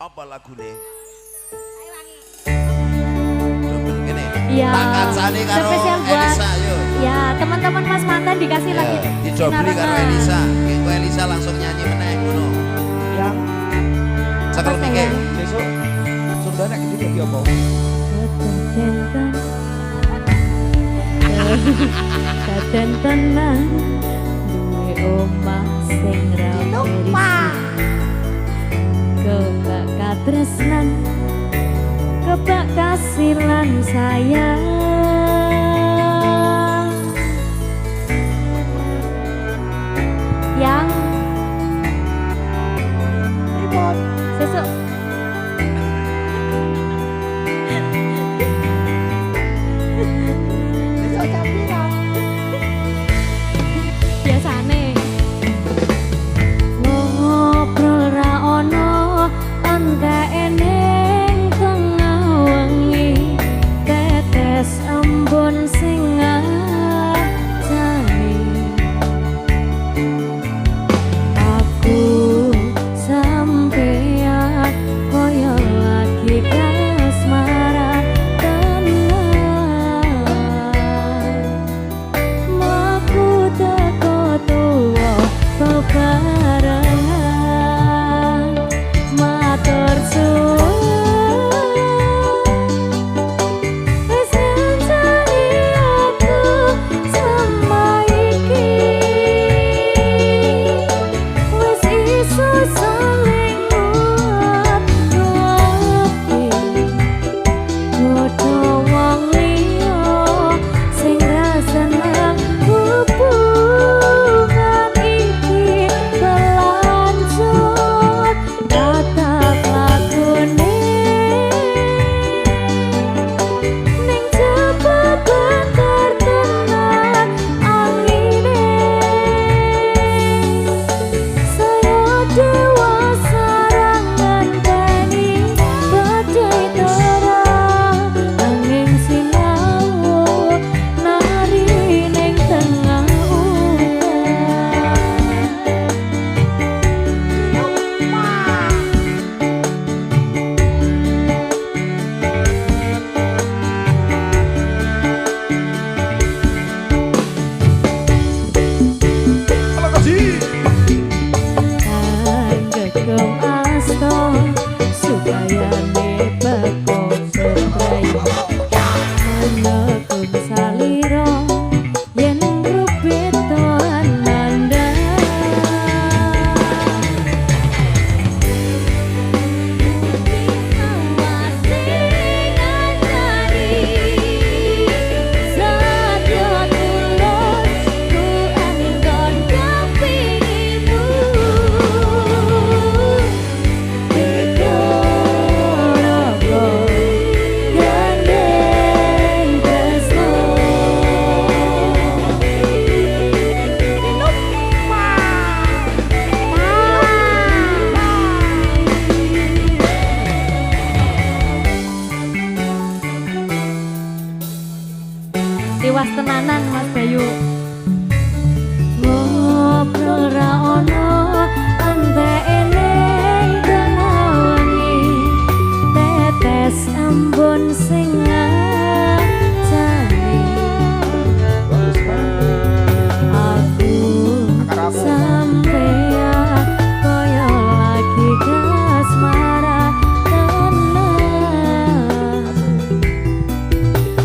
Apa lagune? Ya, karo spesial buat Elisa yuk. Ya, teman-teman Mas Mantan dikasih lagi. Didobli karo Elisa. Engko Elisa langsung nyanyi meneh ngono. Ya. Cekel niki. Besok Sundane gede dadi apa? Daden tenan duwe omah sing rapi. Kebak katresnan, kebak kasilan sayang. Yang Ribut. sesuk Besok jam piro? biasane ngobrol ra ono enteke ning tengah wengi tetes embun sing ngajani aku sampeyan koyo lagi kasmaran tenan aku teko tuwa bebarengan matur suwun wis njanji aku sama iki wis iso saling nguat-nguati padha wong liya sing rasane hubungan iki berlanjut tatap lakune ning jaba banter tenan angine saya dewasa ngenteni badai terang angin sinau nari ning tengah Halo kasih. gegem asto supaya nebako setrai menekun saliro yen rupito ananda Tiwas tenanan Mas Bayu ngobrol ra ono anteke ning tengah wengi tetes embun sing ngajani Bagus banget. aku Akar aku. sampeyan koyo lagi kasmaran tenan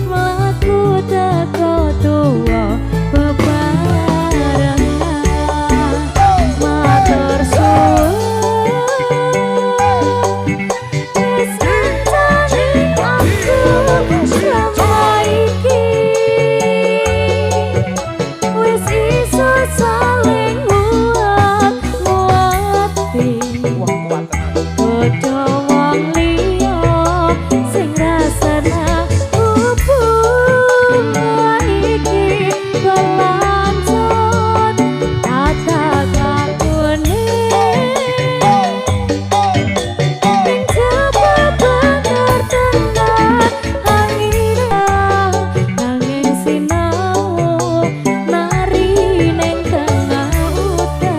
aku teko tuwa bebarengan matur suwun wis njanji aku sama iki wis iso saling nguat-nguati Wah, kuat tenan. padha wong liya sing rasane hubungan iki berlanjut tatap lakune ning jaba banter tenan angin sinau nari ning tengah udan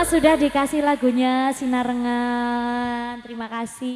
sudah dikasih lagunya Sinarengan. Terima kasih.